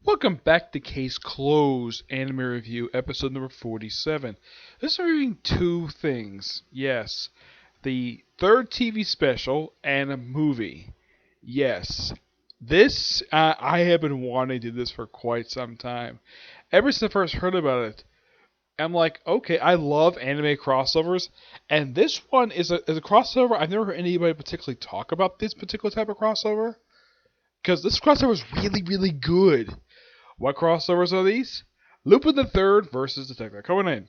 Welcome back to Case Closed Anime Review, episode number 47. This is reviewing two things. Yes, the third TV special and a movie. Yes, I have been wanting to do this for quite some time. Ever since I first heard about it, I'm like, okay, I love anime crossovers, and this one is a crossover. I've never heard anybody particularly talk about this particular type of crossover, because this crossover is really, really good. What crossovers are these? Lupin the Third versus Detective Conan.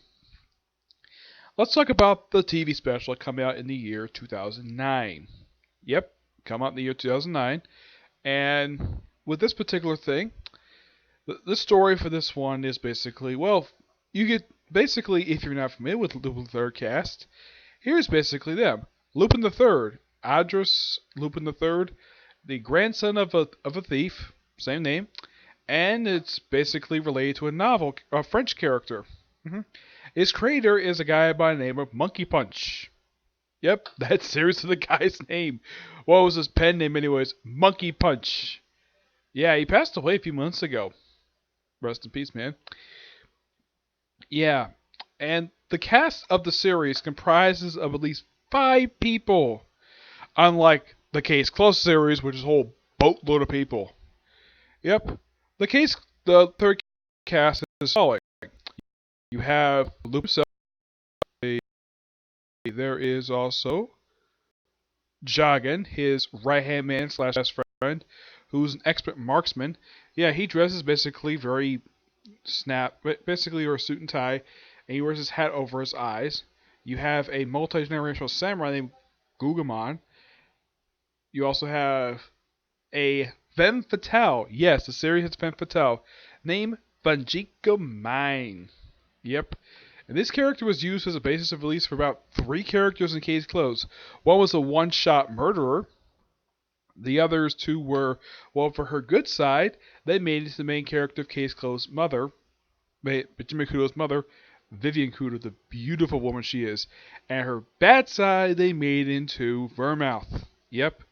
Let's talk about the TV special coming out in the year 2009. Yep, come out in the year 2009. And with this particular thing, the story for this one is basically, well, you get, basically, if you're not familiar with Lupin the Third cast, here's basically them. Lupin the Third, Adris Lupin the Third, the grandson of a thief, same name, and it's basically related to a French character. His creator is a guy by the name of Monkey Punch. Yep, that's seriously the guy's name. What was his pen name anyways? Monkey Punch. Yeah, he passed away a few months ago. Rest in peace, man. Yeah, and the cast of the series comprises of at least 5 people. Unlike the Case Closed series, which is a whole boatload of people. Yep. The third cast is following. You have Lupin. There is also Jagan, his right-hand man slash best friend, who's an expert marksman. Yeah, he dresses basically very basically wears a suit and tie, and he wears his hat over his eyes. You have a multi-generational samurai named Gugamon. You also have a femme fatale. Yes, the series has femme fatale. Named Banjiko Mine. Yep. And this character was used as a basis of release for about 3 characters in Case Closed. One was a one-shot murderer. The others 2 were, well, for her good side, they made it the main character of Case Closed's mother, Jimmy Kudo's mother, Vivian Kudo, the beautiful woman she is. And her bad side, they made into Vermouth. Yep.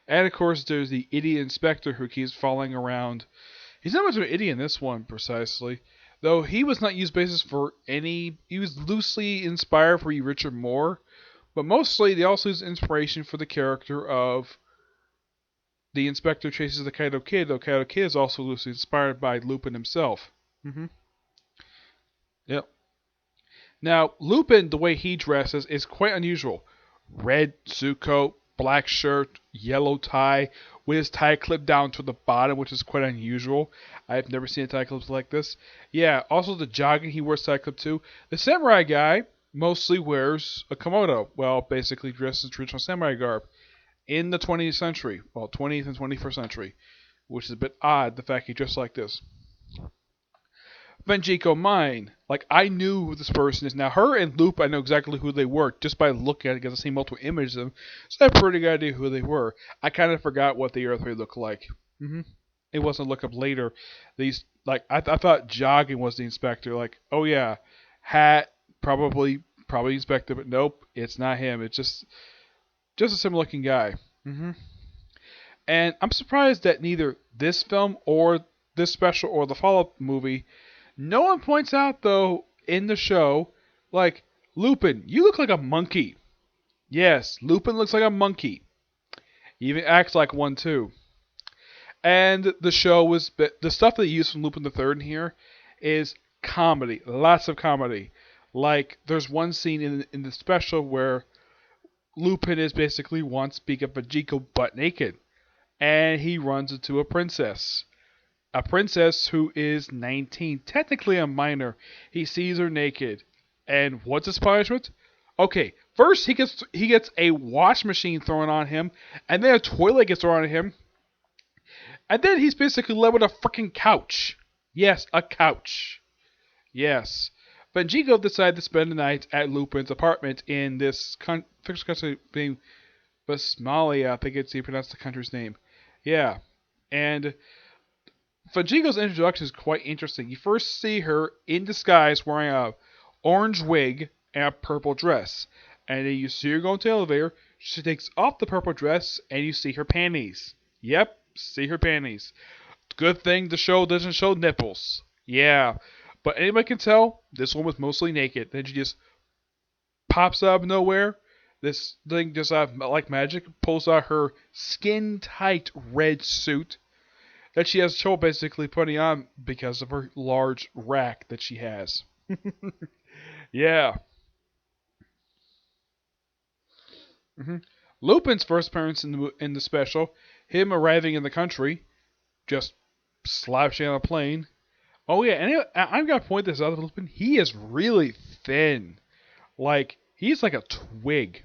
And of course, there's the idiot inspector who keeps following around. He's not much of an idiot in this one, precisely. Though he was not used basis for any. He was loosely inspired for Richard Moore. But mostly, they also use inspiration for the character of the inspector chases the Kaido Kid, though Kaido Kid is also loosely inspired by Lupin himself. Yep. Now, Lupin, the way he dresses, is quite unusual. Red suit coat, black shirt, yellow tie, with his tie clipped down to the bottom, which is quite unusual. I've never seen a tie clip like this. Yeah, also the jogging, he wears tie clip too. The samurai guy mostly wears a kimono. Well, basically dresses in traditional samurai garb. In the 20th century, well, 20th and 21st century, which is a bit odd, the fact he dressed like this. Benjiko Mine. Like, I knew who this person is. Now, her and Loop, I know exactly who they were just by looking at it because I've seen multiple images of them. So I have a pretty good idea who they were. I kind of forgot what the Earth looked like. It wasn't look up later. These, like, I thought Jogging was the inspector. Like, oh yeah, hat, probably inspector, but nope, it's not him. It's just a similar looking guy. And I'm surprised that neither this film or this special or the follow-up movie, no one points out, though, in the show, like, Lupin, you look like a monkey. Yes, Lupin looks like a monkey. He even acts like one, too. And the show was, the stuff they used from Lupin the Third in here is comedy. Lots of comedy. Like, there's one scene in the special where Lupin is basically once speaking of Vajiko butt naked. And he runs into a princess. A princess who is 19, technically a minor. He sees her naked. And what's his punishment? Okay, first he gets a wash machine thrown on him, and then a toilet gets thrown on him. And then he's basically led with a freaking couch. Yes, a couch. Yes. Benjigo decided to spend the night at Lupin's apartment in this fictional country named Basmalia. I think it's how you pronounce the country's name. Yeah. And Fajigo's introduction is quite interesting. You first see her in disguise wearing a orange wig and a purple dress. And then you see her go into the elevator. She takes off the purple dress and you see her panties. Yep, see her panties. Good thing the show doesn't show nipples. Yeah. But anybody can tell this one was mostly naked. Then she just pops out of nowhere. This thing just like magic pulls out her skin tight red suit that she has trouble basically putting on because of her large rack that she has. Yeah. hmm Lupin's first appearance in the special, him arriving in the country, just slouching on a plane. Oh yeah, and I'm gonna point this out. Lupin, he is really thin. Like he's like a twig,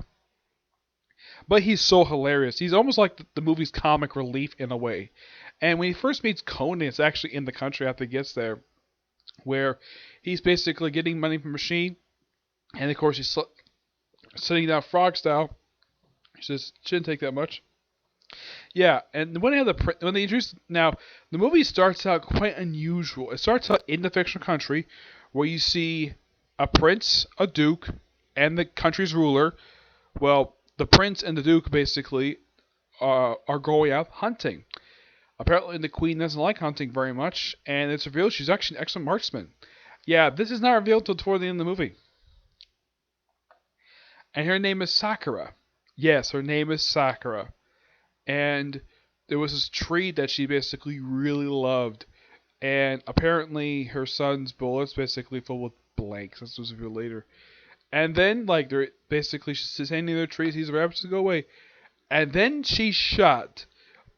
but he's so hilarious. He's almost like the movie's comic relief in a way. And when he first meets Conan, it's actually in the country after he gets there, where he's basically getting money from a machine, and of course he's sitting down frog style. He says, "Shouldn't take that much." Yeah, and when they introduce now, the movie starts out quite unusual. It starts out in the fictional country, where you see a prince, a duke, and the country's ruler. Well, the prince and the duke basically are going out hunting. Apparently, the queen doesn't like hunting very much, and it's revealed she's actually an excellent marksman. Yeah, this is not revealed until toward the end of the movie. And her name is Sakura. Yes, her name is Sakura. And there was this tree that she basically really loved. And apparently, her son's bullets basically filled with blanks. This was revealed later. And then, like, they're basically she's handing their trees. He's rabbits to go away. And then she's shot,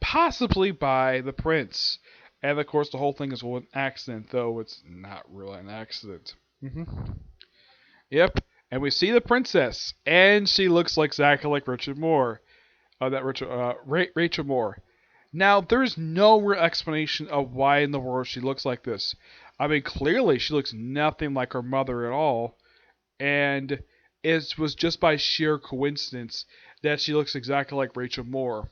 possibly by the prince. And of course, the whole thing is an accident, though it's not really an accident. hmm Yep. And we see the princess, and she looks like exactly like Richard Moore. Rachel Moore. Now, there's no real explanation of why in the world she looks like this. I mean, clearly she looks nothing like her mother at all, and it was just by sheer coincidence that she looks exactly like Rachel Moore.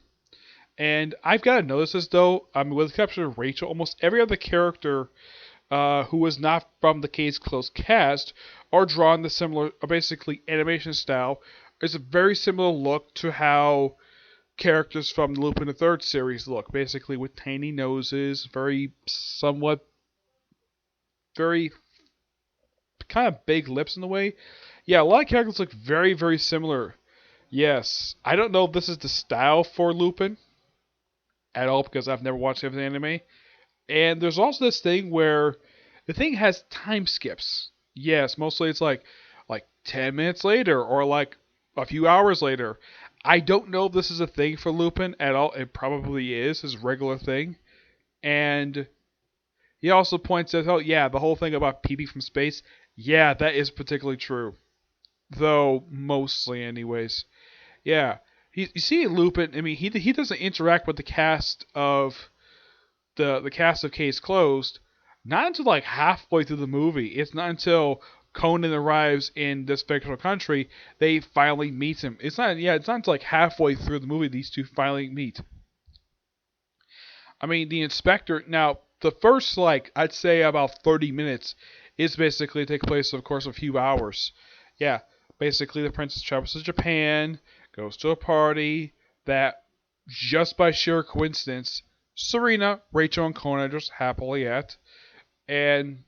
And I've got to notice this though. I mean, with the exception of Rachel, almost every other character who was not from the Case Close cast are drawn the similar, basically animation style. It's a very similar look to how characters from the Lupin the Third series look, basically with tiny noses, very kind of big lips in a way. Yeah, a lot of characters look very, very similar. Yes, I don't know if this is the style for Lupin at all because I've never watched every anime. And there's also this thing where the thing has time skips. Yes, mostly it's like 10 minutes later or like a few hours later. I don't know if this is a thing for Lupin at all. It probably is his regular thing. And he also points out, oh yeah, the whole thing about peeping from space. Yeah, that is particularly true. Though mostly anyways. Yeah. You see Lupin, I mean he doesn't interact with the cast of the cast of Case Closed, not until like halfway through the movie. It's not until Conan arrives in this fictional country they finally meet him. It's not until like halfway through the movie these two finally meet. I mean the inspector now the first like I'd say about 30 minutes is basically take place of course a few hours. Yeah, basically the princess travels to Japan, goes to a party that just by sheer coincidence Serena, Rachel, and Conan are just happily at. And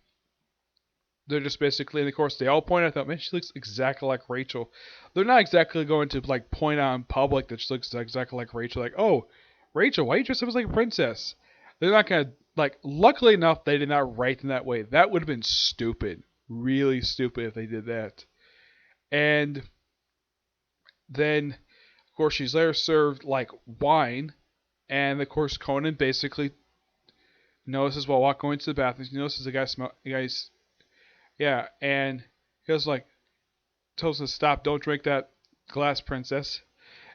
they're just basically, and of course, they all point out that, man, she looks exactly like Rachel. They're not exactly going to, like, point out in public that she looks exactly like Rachel. Like, oh, Rachel, why you dress up as like a princess? They're not going to, like, luckily enough, they did not write in that way. That would have been stupid. Really stupid if they did that. And then, of course, she's there served, like, wine. And, of course, Conan basically notices while going to the bathroom. He notices the guy's, yeah, and he goes like, tells him to stop, don't drink that glass, princess.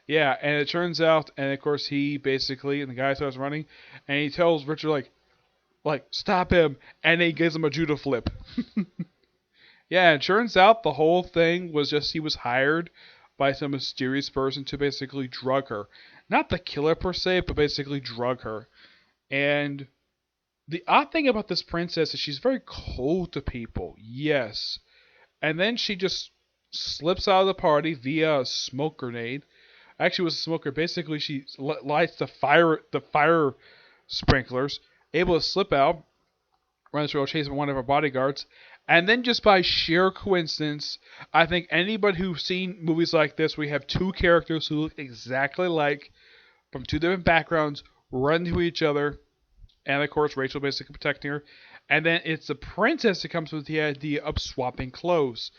Yeah, and it turns out, and of course he basically, and the guy starts running, and he tells Richard like stop him, and he gives him a judo flip. Yeah, and it turns out the whole thing was just he was hired by some mysterious person to basically drug her. Not the killer per se, but basically drug her. And the odd thing about this princess is she's very cold to people. Yes. And then she just slips out of the party via a smoke grenade. Actually, it was a smoker. Basically, she lights the fire sprinklers. able to slip out, runs through chasing one of her bodyguards, and then just by sheer coincidence, I think anybody who's seen movies like this, we have two characters who look exactly like, from two different backgrounds, run to each other, and of course Rachel basically protecting her, and then it's the princess that comes with the idea of swapping clothes.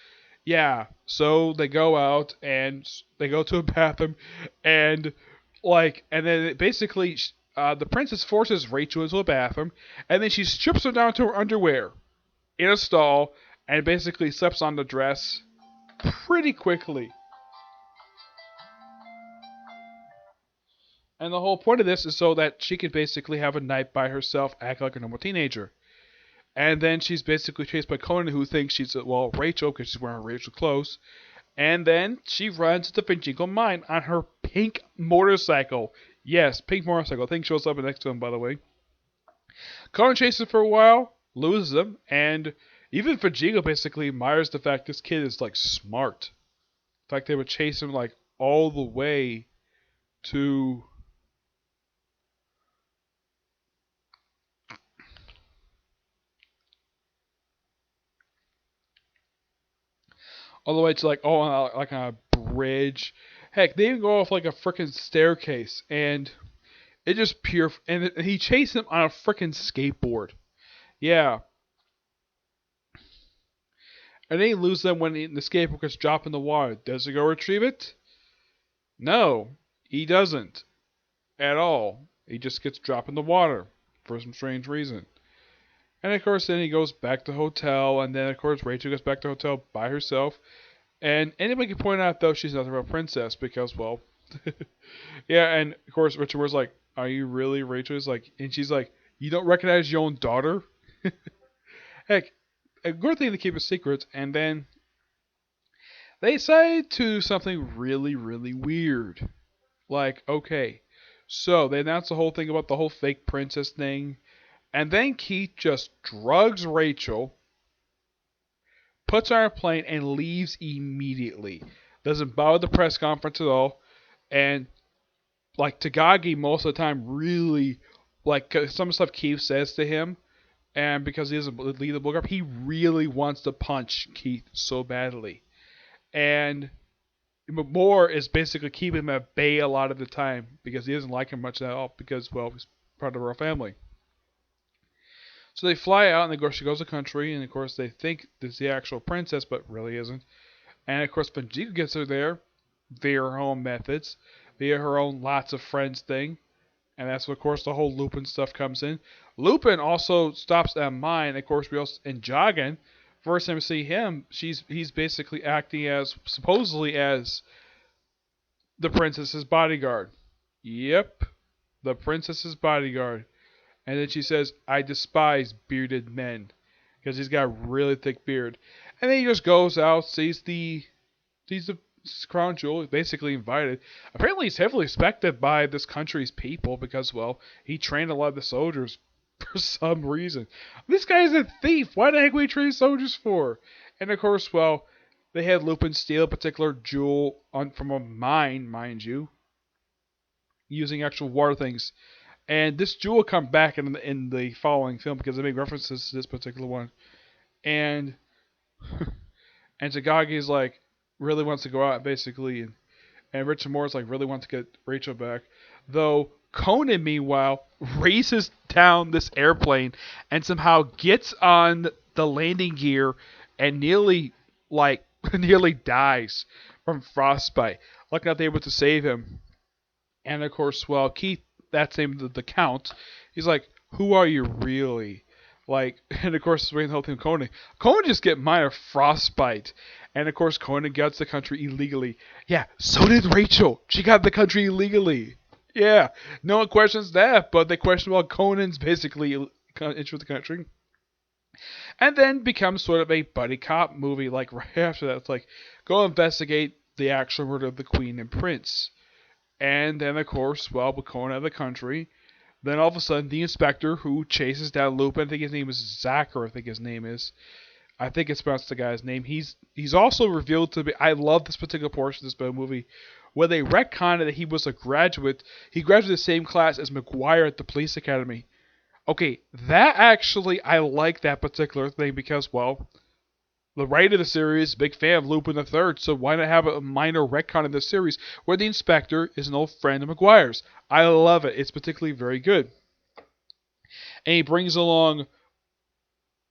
Yeah, so they go out and they go to a bathroom, and and then basically the princess forces Rachel into a bathroom, and then she strips her down to her underwear in a stall, and basically slips on the dress pretty quickly. And the whole point of this is so that she could basically have a night by herself, act like a normal teenager. And then she's basically chased by Conan, who thinks she's, well, Rachel, because she's wearing Rachel clothes. And then she runs to Finjigo Mine on her pink motorcycle. Yes, pink motorcycle. Thing shows up next to him, by the way. Conan chases her for a while, loses him, and even Finjigo basically admires the fact this kid is, like, smart. In fact, they would chase him, like, all the way to... all the way to like like on a bridge. Heck, they even go off like a freaking staircase, and it just pure. And he chased him on a freaking skateboard. Yeah, and then he loses them when the skateboard gets dropped in the water. Does he go retrieve it? No, he doesn't at all. He just gets dropped in the water for some strange reason. And of course, then he goes back to the hotel, and then of course Rachel goes back to the hotel by herself. And anybody can point out though she's not a real princess because, well, yeah. And of course Richard was like, "Are you really Rachel?" Is like, and she's like, "You don't recognize your own daughter?" Heck, a good thing to keep a secret. And then they decide to do something really, really weird. Like, okay, so they announced the whole thing about the whole fake princess thing. And then Keith just drugs Rachel, puts her on a plane, and leaves immediately. Doesn't bother the press conference at all. And, like, Takagi most of the time really, like, some stuff Keith says to him, and because he doesn't lead the book up, he really wants to punch Keith so badly. And Moore is basically keeping him at bay a lot of the time because he doesn't like him much at all because, well, he's part of our family. So they fly out, and of course she goes to the country, and of course they think this is the actual princess, but really isn't. And of course Finjigo gets her there via her own methods, via her own lots of friends thing. And that's of course the whole Lupin stuff comes in. Lupin also stops at mine, of course we also in Joggin. First time we see him, he's basically acting as supposedly as the princess's bodyguard. Yep. The princess's bodyguard. And then she says, "I despise bearded men," because he's got a really thick beard. And then he just goes out, sees the crown jewel, basically invited. Apparently he's heavily respected by this country's people because, well, he trained a lot of the soldiers for some reason. This guy's a thief. Why the heck would he train soldiers for? And of course, well, they had Lupin steal a particular jewel from a mine, mind you, using actual water things. And this jewel will come back in the following film because they make references to this particular one. And and Tagagi's like really wants to go out basically, and Richard Moore's like really wants to get Rachel back. Though Conan meanwhile races down this airplane and somehow gets on the landing gear and nearly nearly dies from frostbite. Luckily not able to save him. And of course, well, Keith, that's named the Count. He's like, "Who are you really?" Like, and of course, the whole thing Conan. Conan just get minor frostbite. And of course, Conan gets the country illegally. Yeah, so did Rachel. She got the country illegally. Yeah, no one questions that, but they question about Conan's basically entry with the country. And then becomes sort of a buddy cop movie, like right after that. It's like, go investigate the actual murder of the Queen and Prince. And then, of course, well, with Conan out of the country, then all of a sudden, the inspector who chases down Lupin, I think his name is Zachar, I think his name is. I think it's pronounced the guy's name. He's also revealed to be, I love this particular portion of this movie, where they retconned that he was a graduate. He graduated the same class as McGuire at the police academy. Okay, that actually, I like that particular thing because, well, the writer of the series is a big fan of Lupin the Third, so why not have a minor retcon in the series where the inspector is an old friend of McGuire's? I love it. It's particularly very good. And he brings along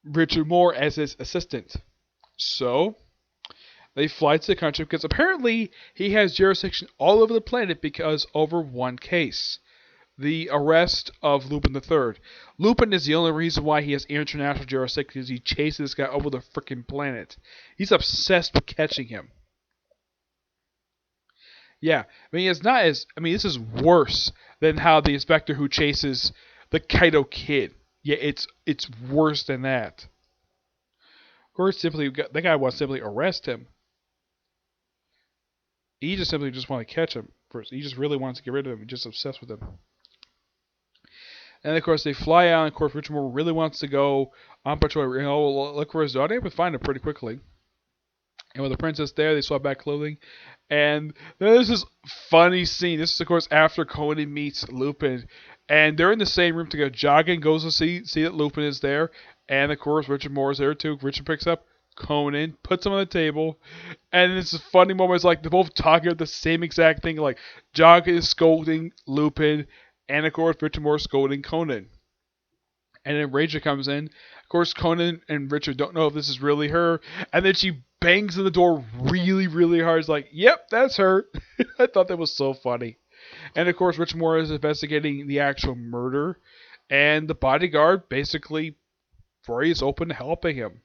Richard Moore as his assistant. So, they fly to the country because apparently he has jurisdiction all over the planet because over one case. The arrest of Lupin the Third. Lupin is the only reason why he has international jurisdiction because he chases this guy over the freaking planet. He's obsessed with catching him. Yeah, I mean it's not as this is worse than how the inspector who chases the Kaido kid. Yeah, it's worse than that. Of course, simply that guy wants to simply arrest him. He just simply just want to catch him first. He just really wants to get rid of him. He's just obsessed with him. And of course, they fly out. And of course, Richard Moore really wants to go on patrol. Look for his daughter. They find her pretty quickly. And with the princess there, they swap back clothing. And there's this funny scene. This is, of course, after Conan meets Lupin. And they're in the same room together. Jogging goes to see that Lupin is there. And, of course, Richard Moore is there, too. Richard picks up Conan, puts him on the table. And it's a funny moment. It's like they're both talking about the same exact thing. Like, Jogging is scolding Lupin. And, of course, Richard Moore scolding Conan. And then Rachel comes in. Of course, Conan and Richard don't know if this is really her. And then she bangs on the door really, really hard. It's like, yep, that's her. I thought that was so funny. And, of course, Richard Moore is investigating the actual murder. And the bodyguard basically is open to helping him.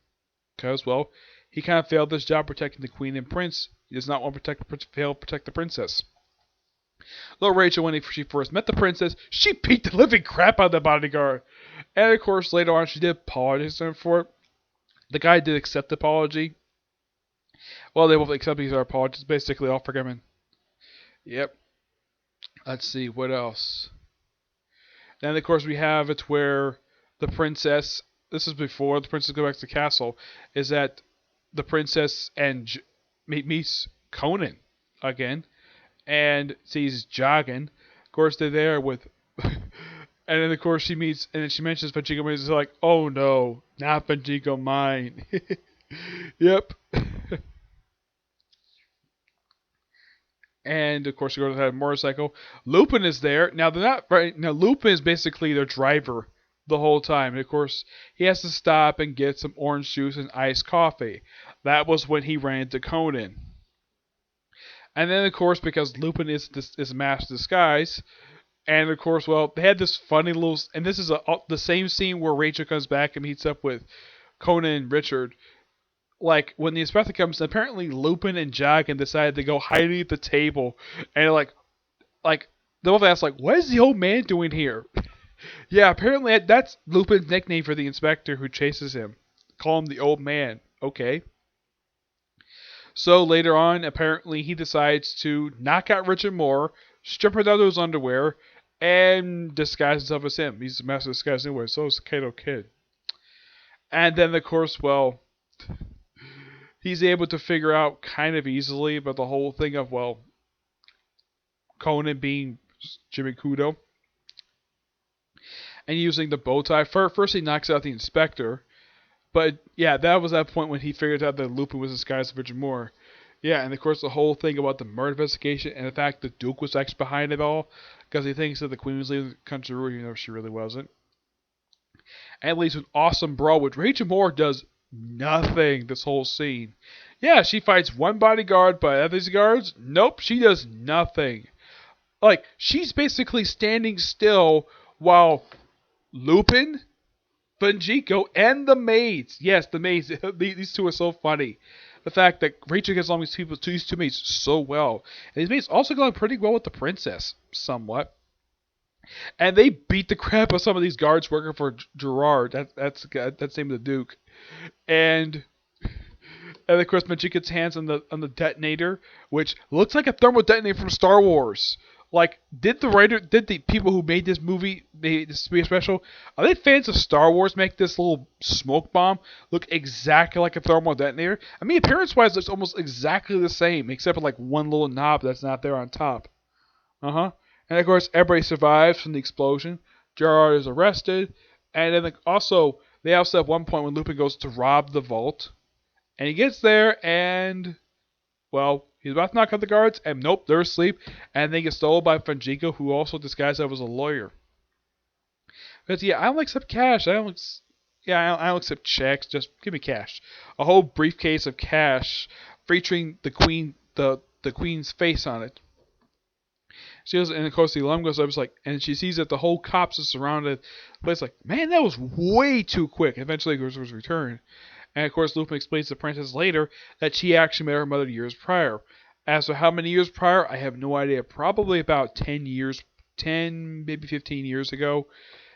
Because, well, he kind of failed this job protecting the queen and prince. He does not want to protect the princess. Though Rachel, when she first met the princess, she beat the living crap out of the bodyguard. And of course, later on, she did apologize for it. The guy did accept the apology. Well, they both accepted his apologies. Basically, all forgiven. Yep. Let's see, what else? Then, of course, we have it where the princess, this is before the princess goes back to the castle, is that the princess and meets Conan again. And sees Jogging. Of course, they're there with... and then, of course, she meets... And then she mentions Pachinko Mine. It's like, oh, no. Not Pachinko Mine. Yep. And, of course, they go to that motorcycle. Lupin is there. Now, they're not... Right now, Lupin is basically their driver the whole time. And, of course, he has to stop and get some orange juice and iced coffee. That was when he ran into Conan. And then, of course, because Lupin is a master disguise, and of course, well, they had this funny little, and this is the same scene where Rachel comes back and meets up with Conan and Richard. Like, when the inspector comes, apparently Lupin and Jogging decided to go hiding at the table, and like, they both ask, like, what is the old man doing here? Yeah, apparently that's Lupin's nickname for the inspector who chases him. Call him the old man. Okay. So later on, apparently he decides to knock out Richard Moore, strip her down to his underwear, and disguise himself as him. He's the master of disguise anyway, so is the Kato Kid. And then, of course, well, he's able to figure out kind of easily about the whole thing of, well, Conan being Jimmy Kudo. And using the bow tie. First he knocks out the inspector. But, yeah, that was that point when he figured out that Lupin was disguised as Richard Moore. Yeah, and of course the whole thing about the murder investigation and the fact the Duke was actually behind it all. Because he thinks that the Queen was leaving the country, even though she really wasn't. And leads an awesome brawl, which Richard Moore does nothing this whole scene. Yeah, she fights one bodyguard, but other guards, nope, she does nothing. Like, she's basically standing still while Lupin, Bunjiko, and the maids. Yes, the maids. These two are so funny. The fact that Rachel gets along with these two maids so well. And these maids also go on pretty well with the princess, somewhat. And they beat the crap out of some of these guards working for Gerard. That's the name of the Duke. And of course, Bunjiko gets hands on the detonator, which looks like a thermal detonator from Star Wars. Like, did the people who made this movie, made this movie special, are they fans of Star Wars, make this little smoke bomb look exactly like a thermal detonator? I mean, appearance-wise, it's almost exactly the same, except for, like, one little knob that's not there on top. And, of course, everybody survives from the explosion. Gerard is arrested, And then also, they also have one point when Lupin goes to rob the vault. And he gets there and, well, he's about to knock out the guards, and nope, they're asleep. And they get stolen by Fanjico, who also disguised himself as a lawyer. Because, yeah, I don't accept cash. I don't accept checks. Just give me cash. A whole briefcase of cash featuring the queen's face on it. She goes, and of course the alarm goes up. It's like, and she sees that the whole cops are surrounded. The place like, man, that was way too quick. Eventually, it was returned, and of course Lupin explains to the princess later that she actually met her mother years prior. As for how many years prior, I have no idea. Probably about 10 years, 10 maybe 15 years ago.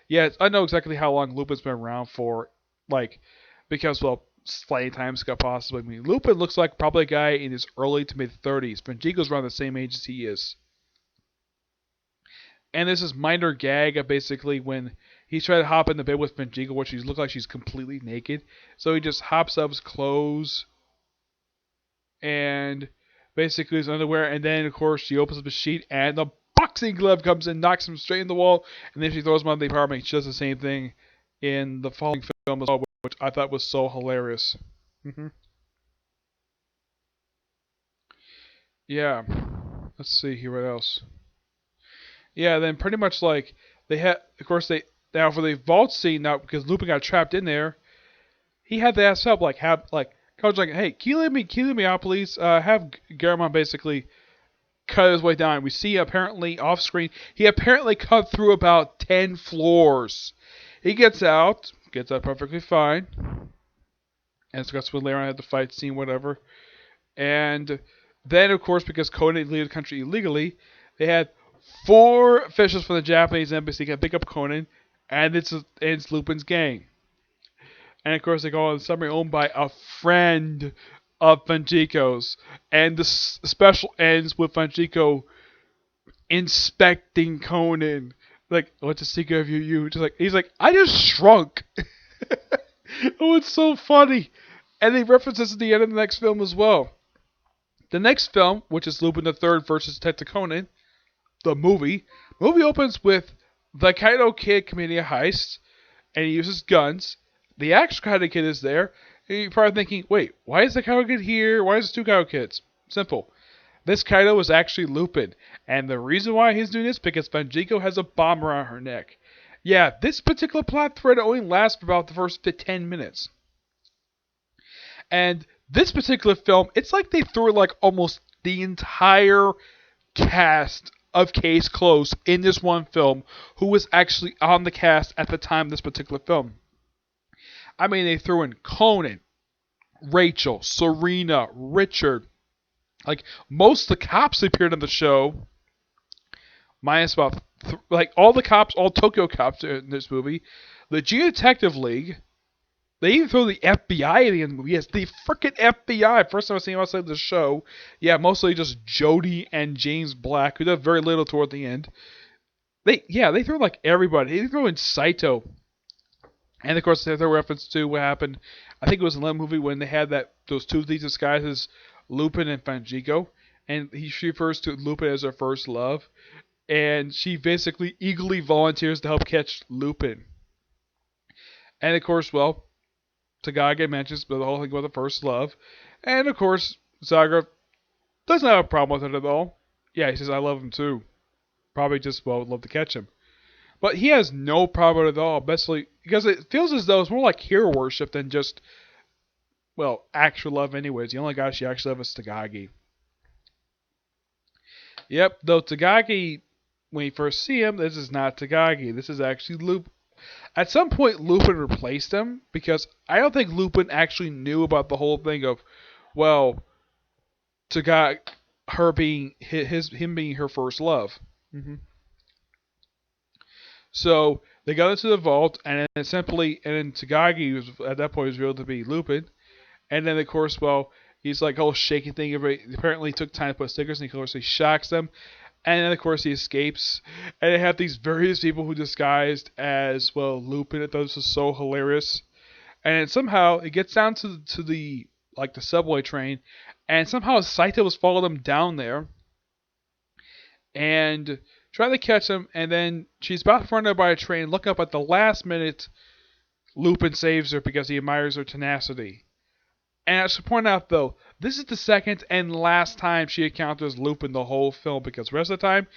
Yeah, I know exactly how long Lupin's been around for, like, because, well, slightly time skip possibly. I mean, Lupin looks like probably a guy in his early to mid 30s. Benjigo's around the same age as he is. And there's this minor gag of basically when he's trying to hop in the bed with Benjigo, where she looks like she's completely naked. So he just hops up his clothes and basically his underwear, and then of course she opens up the sheet and the boxing glove comes in, knocks him straight in the wall, and then she throws him out of the apartment. She does the same thing in the following film as well, which I thought was so hilarious. hmm Yeah. Let's see here. What else? Yeah. Then pretty much like they had, of course they now for the vault scene now because Lupin got trapped in there. He had to ask help. Like have like coach like, hey, can you let me out, please? Have Garamond basically cut his way down. We see apparently off screen he apparently cut through about 10 floors. He gets out perfectly fine, and so that's when later on had the fight scene, whatever. And then of course because Conan leave the country illegally, they had 4 officials from the Japanese embassy can pick up Conan, and it's Lupin's gang. And of course they go on the submarine owned by a friend of Fanjico's, and the special ends with Fanjico inspecting Conan. Like, what's the secret of you? Just like he's like, I just shrunk. Oh, it's so funny. And they reference this at the end of the next film as well. The next film, which is Lupin the Third versus Detective Conan, the movie opens with the Kaido Kid committing a heist, and he uses guns. The actual Kaido Kid is there. And you're probably thinking, wait, why is the Kaido Kid here? Why is there 2 Kaido Kids? Simple. This Kaido is actually Lupin, and the reason why he's doing this is because Banjiko has a bomb around her neck. Yeah, this particular plot thread only lasts for about the first 10 minutes. And this particular film, it's like they threw like almost the entire cast of Case Close in this one film who was actually on the cast at the time of this particular film. I mean, they threw in Conan, Rachel, Serena, Richard. Like, most of the cops appeared on the show, minus about, like, all the cops, all Tokyo cops in this movie. The Detective League. They even throw the FBI in the movie. Yes, the freaking FBI. First time I seen them outside the show. Yeah, mostly just Jody and James Black, who does very little toward the end. They throw like everybody. They throw in Saito. And of course, they throw reference to what happened. I think it was in that movie when they had those 2 thieves disguises, Lupin and Fanjico. And she refers to Lupin as her first love. And she basically eagerly volunteers to help catch Lupin. And of course, well, Takagi mentions the whole thing about the first love. And of course, Zagra doesn't have a problem with it at all. Yeah, he says, I love him too. Probably just, well, would love to catch him. But he has no problem at all, basically, because it feels as though it's more like hero worship than just, well, actual love anyways. The only guy she actually loves is Takagi. Yep, though Takagi, when you first see him, this is not Takagi. This is actually Lupin. At some point, Lupin replaced him, because I don't think Lupin actually knew about the whole thing of, well, Takagi, her being, him being her first love. So they got into the vault, and then Takagi was at that point was revealed to be Lupin, and then of course, well, he's like whole shaky thing. Apparently, took time to put stickers, and of course he shocks them, and then of course he escapes, and they have these various people who disguised as well Lupin. I thought this was so hilarious, and then somehow it gets down to the like the subway train, and somehow Saito was following them down there, and trying to catch him, and then she's about to run over by a train. Look up at the last minute, Lupin saves her because he admires her tenacity. And I should point out, though, this is the second and last time she encounters Lupin the whole film, because the rest of the time,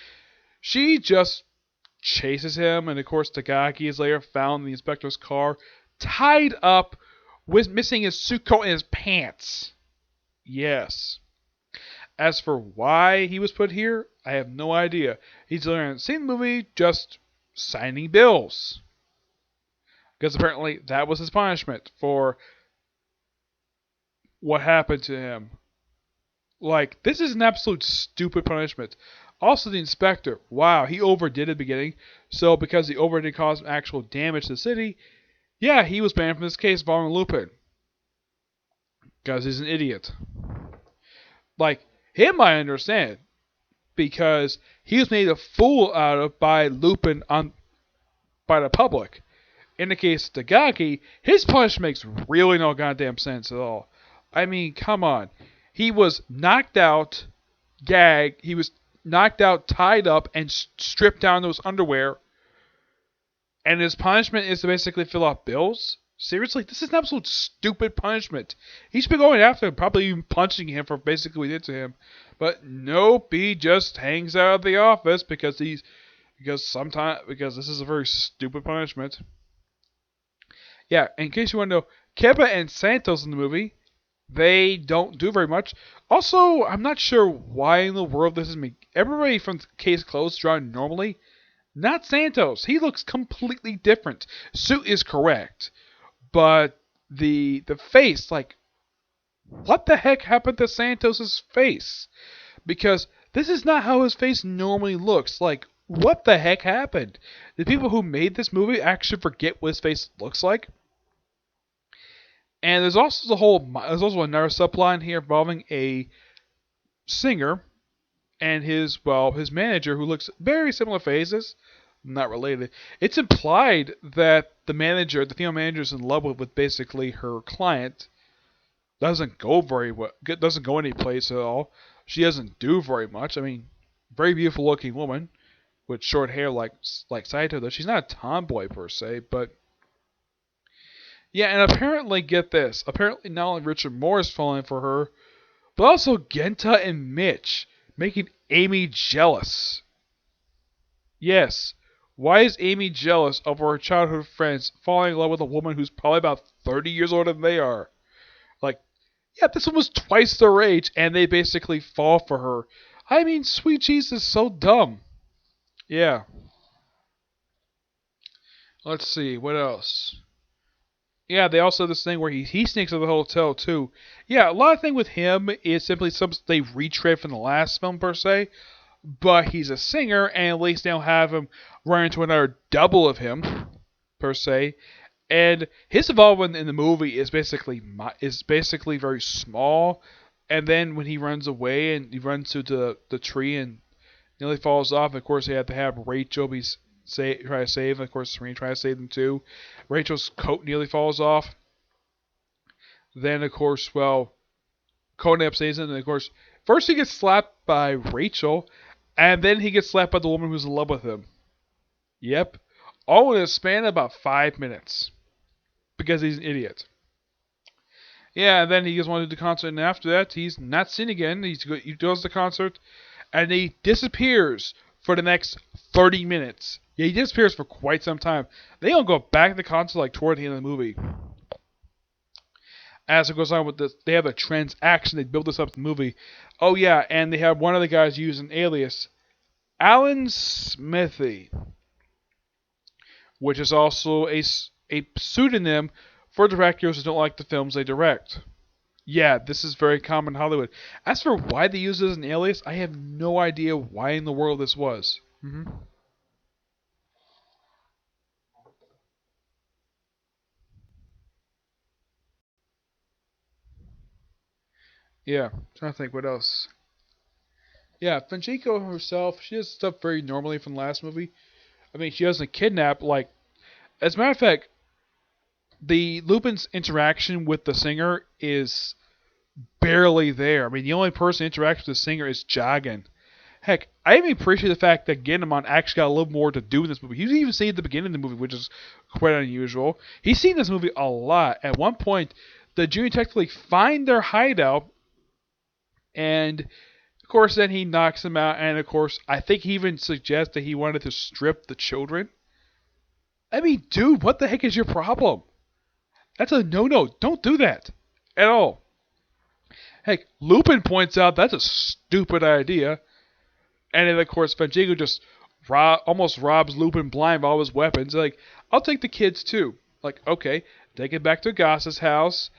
she just chases him, and of course Takagi is later found in the inspector's car, tied up, with missing his suit coat and his pants. Yes. As for why he was put here, I have no idea. He's learned seen the movie, just signing bills. Because apparently that was his punishment for what happened to him. Like, this is an absolute stupid punishment. Also, the inspector, wow, he overdid at the beginning. So, because he overdid cause actual damage to the city, yeah, he was banned from this case involving Lupin. Because he's an idiot. Like, him I understand. Because he was made a fool out of by Lupin by the public. In the case of Takagi, his punishment makes really no goddamn sense at all. I mean, come on. He was knocked out, gagged, he was knocked out, tied up, and stripped down to his underwear. And his punishment is to basically fill out bills? Seriously? This is an absolute stupid punishment. He should be going after him, probably even punching him for basically what he did to him. But nope, he just hangs out of the office because this is a very stupid punishment. Yeah, in case you want to know, Keba and Santos in the movie, they don't do very much. Also, I'm not sure why in the world this is me. Everybody from Case Closed drawn normally. Not Santos. He looks completely different. Suit is correct. But the face, like, what the heck happened to Santos' face? Because this is not how his face normally looks. Like, what the heck happened? The people who made this movie actually forget what his face looks like? And there's also another subplot here involving a singer and his manager who looks very similar faces. Not related. It's implied that the female manager is in love with basically her client. Doesn't go any place at all. She doesn't do very much. I mean, very beautiful looking woman with short hair like Saito, though she's not a tomboy per se, but yeah, and apparently, get this, apparently not only Richard Moore is falling for her, but also Genta and Mitch, making Amy jealous. Yes, why is Amy jealous of her childhood friends falling in love with a woman who's probably about 30 years older than they are? Like, yeah, this one was twice their age, and they basically fall for her. I mean, sweet Jesus, so dumb. Yeah. Let's see, what else? Yeah, they also have this thing where he sneaks out of the hotel, too. Yeah, a lot of thing with him is simply something they retread from the last film, per se. But he's a singer, and at least they'll have him run into another double of him, per se. And his involvement in the movie is basically very small. And then when he runs away and he runs to the tree and nearly falls off, of course they have to have Rachel try to save him. Of course, Serena tries to save him too. Rachel's coat nearly falls off. Then, of course, Conan saves him. And, of course, first he gets slapped by Rachel, and then he gets slapped by the woman who's in love with him. Yep. All in a span of about 5 minutes. Because he's an idiot. Yeah, and then he goes on to the concert, and after that, he's not seen again. He does the concert, and he disappears for the next 30 minutes. Yeah, he disappears for quite some time. They don't go back to the concert like toward the end of the movie. As it goes on with this, they have a transaction. They build this up in the movie. Oh yeah, and they have one of the guys use an alias, Alan Smithy, which is also a pseudonym for directors who don't like the films they direct. Yeah, this is very common in Hollywood. As for why they use it as an alias, I have no idea why in the world this was. Yeah, trying to think what else. Yeah, Fanchiko herself, she does stuff very normally from the last movie. I mean, she doesn't kidnap, like... As a matter of fact, the Lupin's interaction with the singer is barely there. I mean, the only person interacting with the singer is Jagan. Heck, I even appreciate the fact that Ganamon actually got a little more to do in this movie. He was even seen at the beginning of the movie, which is quite unusual. He's seen this movie a lot. At one point, the Junior technically find their hideout, and of course, then he knocks them out. And of course, I think he even suggests that he wanted to strip the children. I mean, dude, what the heck is your problem? That's a no-no. Don't do that at all. Heck, Lupin points out that's a stupid idea. And then, of course, Fanjigo just almost robs Lupin blind of all his weapons. Like, I'll take the kids too. Like, okay, take it back to Gos's house.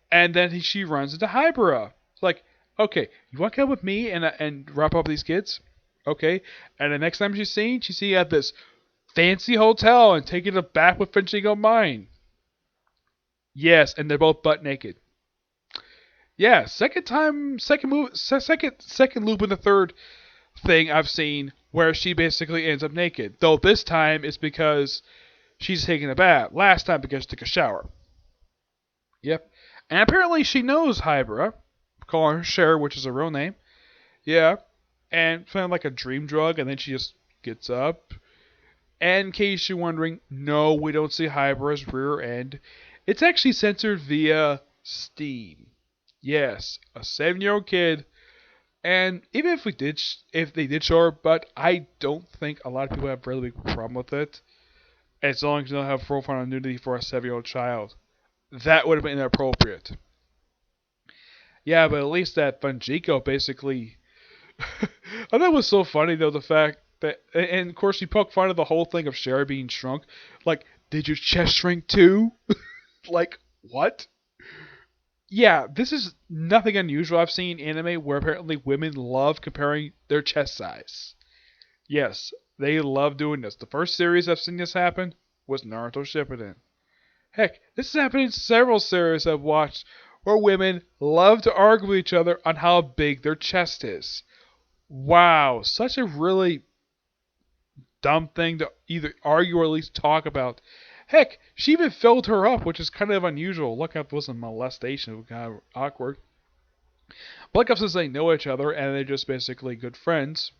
And then she runs into Hybera. It's like, okay, you want to come with me and wrap up these kids? Okay. And the next time she's seen at this fancy hotel and taking it back with Fanjigo mine. Yes, and they're both butt naked. Yeah, second Lupin the third thing I've seen where she basically ends up naked. Though this time it's because she's taking a bath. Last time because she took a shower. Yep. And apparently she knows Hybera, calling her Cher, which is her real name. Yeah. And found like a dream drug, and then she just gets up. And in case you're wondering, no, we don't see Hybera's rear end. It's actually censored via Steam. Yes, a 7-year-old kid. And even if they did show her butt, I don't think a lot of people have a really big problem with it. As long as you don't have full-frontal nudity for a 7-year-old child. That would have been inappropriate. Yeah, but at least that Fanjigo basically... I thought it was so funny, though, the fact that... And, of course, she poked fun of the whole thing of Cher being shrunk. Like, did your chest shrink too? Like, what? Yeah, this is nothing unusual. I've seen anime where apparently women love comparing their chest size. Yes, they love doing this. The first series I've seen this happen was Naruto Shippuden. Heck, this has happened in several series I've watched where women love to argue with each other on how big their chest is. Wow, such a really dumb thing to either argue or at least talk about. Heck, she even filled her up, which is kind of unusual. Look up wasn't molestation, it was kind of awkward. But like, since they know each other and they're just basically good friends,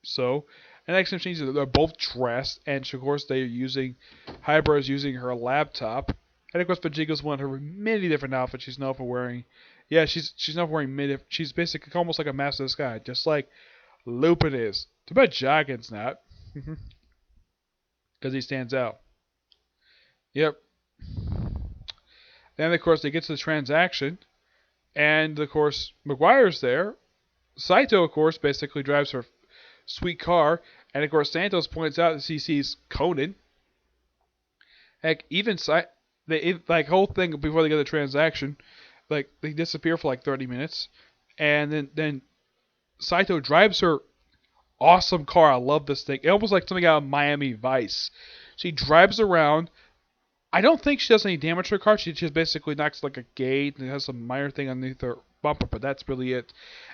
so and next time they're both dressed, and of course Hybera is using her laptop, and of course Vegeta's one of her many different outfits she's known for wearing. Yeah, she's known for wearing she's basically almost like a master of the sky, just like Lupin is. Too bad Jagan's not, because he stands out. Yep. Then, of course, they get to the transaction. And, of course, McGuire's there. Saito, of course, basically drives her sweet car. And, of course, Santos points out that he sees Conan. Heck, even like, whole thing before they get the transaction, like, they disappear for like 30 minutes. And then Saito drives her awesome car. I love this thing. It almost like something out of Miami Vice. She drives around. I don't think she does any damage to her car. She just basically knocks like a gate and has some minor thing underneath her bumper, but that's really it.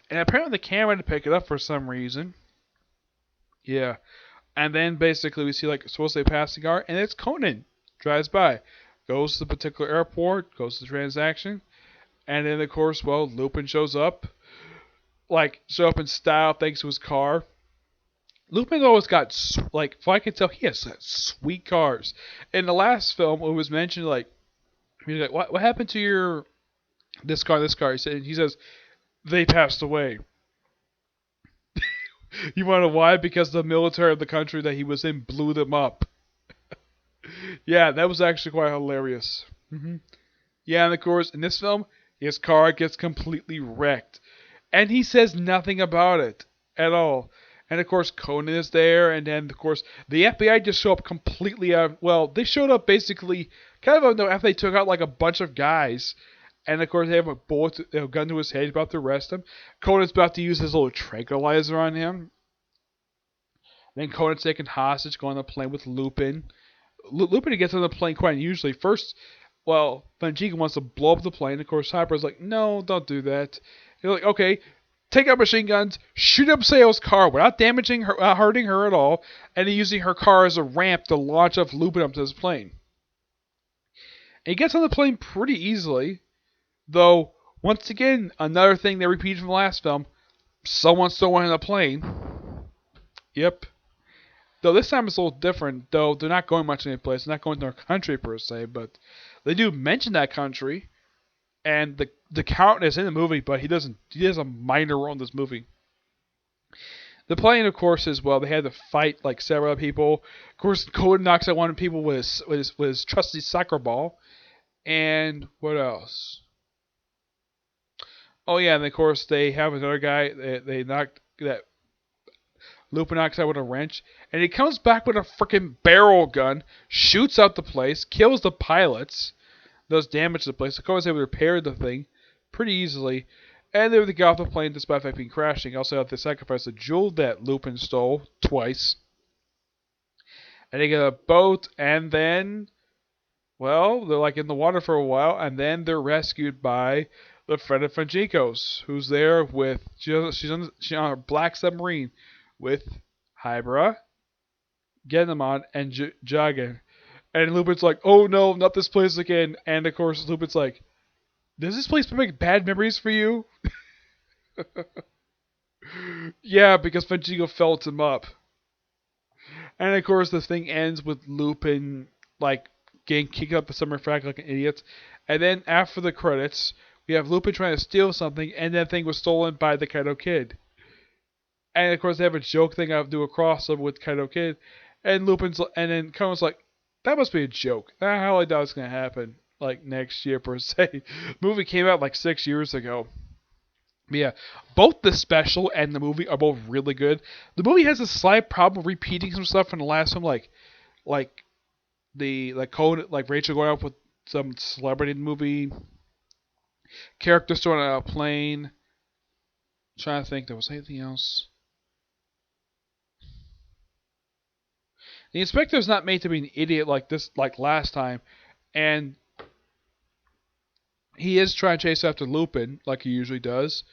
And apparently the camera had to pick it up for some reason. Yeah. And then basically we see like supposedly a passing car, and it's Conan. Drives by. Goes to the particular airport, goes to the transaction, and then of course, well, Lupin shows up. Like, show up in style thanks to his car. Lupin always got, like, if I can tell, he has sweet cars. In the last film, it was mentioned, like, he's like, what happened to your, this car? He says, they passed away. You want to know why? Because the military of the country that he was in blew them up. Yeah, that was actually quite hilarious. Yeah, and of course, in this film, his car gets completely wrecked. And he says nothing about it at all. And of course, Conan is there, and then of course, the FBI just show up completely out. Well, they showed up basically kind of after they took out like a bunch of guys, and of course they have a gun to his head, about to arrest him. Conan's about to use his little tranquilizer on him. Then Conan's taken hostage, going on a plane with Lupin. Lupin gets on the plane quite unusually. First, well, Fanjigo wants to blow up the plane. Of course, Hyper's like, no, don't do that. You're like, okay. Take out machine guns, shoot up Sayo's car without damaging her, hurting her at all, and using her car as a ramp to launch off Lupin up to his plane. And he gets on the plane pretty easily, though, once again, another thing they repeated from the last film, someone still went on the plane. Yep. Though this time it's a little different. Though they're not going much any place. They're not going to our country per se, but they do mention that country. And the Count is in the movie, but he doesn't. He has a minor role in this movie. The plan, of course, is well. They had to fight like several people. Of course, Conan knocks out one of the people with his trusty soccer ball. And what else? Oh yeah, and of course they have another guy. They knocked that Lupin knocks out with a wrench, and he comes back with a freaking barrel gun, shoots out the place, kills the pilots, does damage to the place. Of course, they repaired the thing pretty easily, and they were to get off the plane despite being crashing. Also, have to sacrifice the jewel that Lupin stole twice, and they get a boat, and then, well, they're like in the water for a while, and then they're rescued by the friend of Fangikos, who's there with she's on a black submarine with Hybra, Genomon, and Jagan. And Lupin's like, oh no, not this place again. And of course, Lupin's like, does this place make bad memories for you? Yeah, because Fangio felt him up. And of course, the thing ends with Lupin, like, getting kicked up the summer frack like an idiot. And then after the credits, we have Lupin trying to steal something, and that thing was stolen by the Kaido Kid. And of course, they have a joke thing. I do a crossover with Kaido Kid, and then Conan's like, "That must be a joke. Not how I thought it's gonna happen. Like next year per se." The movie came out like 6 years ago. But yeah, both the special and the movie are both really good. The movie has a slight problem repeating some stuff from the last one, like Conan, like Rachel going out with some celebrity in the movie, characters throwing out a plane. I'm trying to think, there was anything else. The inspector's not made to be an idiot like this, like last time, and he is trying to chase after Lupin like he usually does,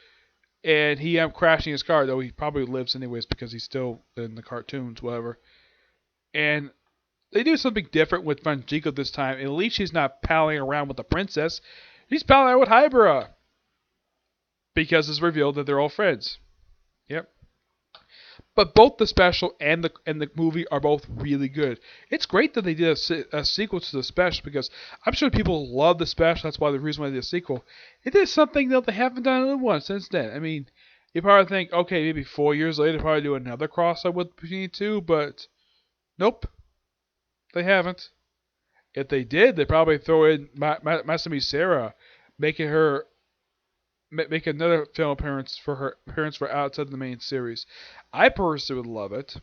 and he crashing his car, though he probably lives anyways because he's still in the cartoons, whatever. And they do something different with Fangio this time. At least he's not palling around with the princess; he's palling around with Hybra because it's revealed that they're all friends. Yep. But both the special and the movie are both really good. It's great that they did a sequel to the special because I'm sure people love the special. That's why the reason why they did a sequel. It is something that they haven't done another one since then. I mean, you probably think, okay, maybe 4 years later, probably do another crossover between the two, but nope, they haven't. If they did, they'd probably throw in Masami Sarah, making her make another film appearance for her appearance for outside the main series. I personally would love it.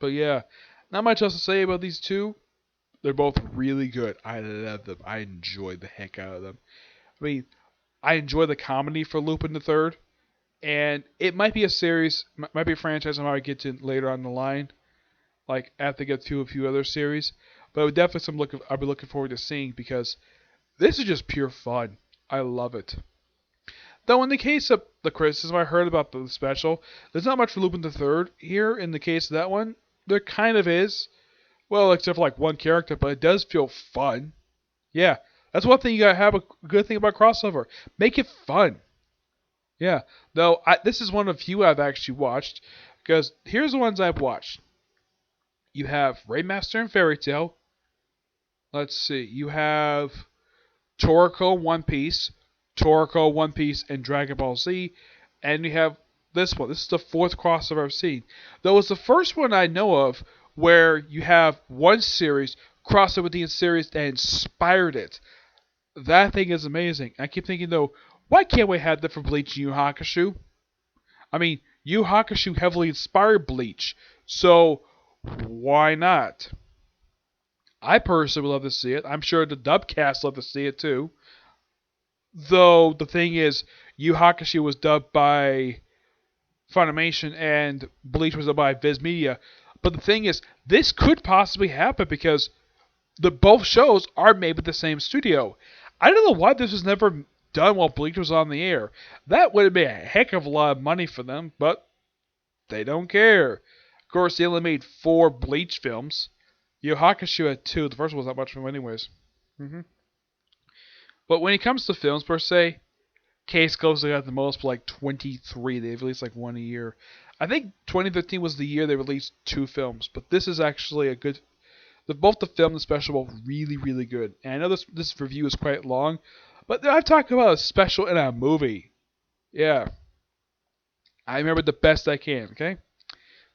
But yeah, not much else to say about these two. They're both really good. I love them. I enjoy the heck out of them. I mean, I enjoy the comedy for Lupin the Third, and it might be a series, might be a franchise I might get to later on the line, like after I get to a few other series. But it would definitely something I'll be looking forward to seeing because this is just pure fun. I love it. Though in the case of the criticism I heard about the special, there's not much for Lupin the Third here. In the case of that one, there kind of is. Well, except for like one character, but it does feel fun. Yeah, that's one thing you gotta have a good thing about crossover. Make it fun. Yeah. Though this is one of few I've actually watched because here's the ones I've watched. You have Raidmaster and Fairy Tail. Let's see. You have Toriko One Piece, and Dragon Ball Z, and you have this one. This is the fourth crossover I've seen. Though it's the first one I know of where you have one series crossover with the series that inspired it. That thing is amazing. I keep thinking though, why can't we have that for Bleach and Yu Hakusho? I mean, Yu Hakusho heavily inspired Bleach, so why not? I personally would love to see it. I'm sure the dubcast love to see it too. Though the thing is, Yu Hakusho was dubbed by Funimation and Bleach was dubbed by Viz Media. But the thing is, this could possibly happen because the both shows are made with the same studio. I don't know why this was never done while Bleach was on the air. That would have been a heck of a lot of money for them, but they don't care. Of course, they only made 4 Bleach films. Yu Hakusho had 2. The first one was not much fun anyways. But when it comes to films per se, Case Close got the most, like 23. They've released like one a year. I think 2015 was the year they released 2 films, but this is actually a good. Both the film and the special were really, really good. And I know this review is quite long, but I'm talking about a special in a movie. Yeah, I remember the best I can. Okay,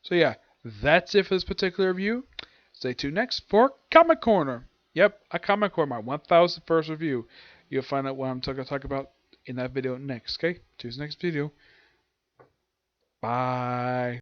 so yeah, that's it for this particular review. Stay tuned next for Comic Corner. Yep, a Comic Corner, my 1,001st review. You'll find out what I'm going to talk about in that video next. Okay, choose next video. Bye.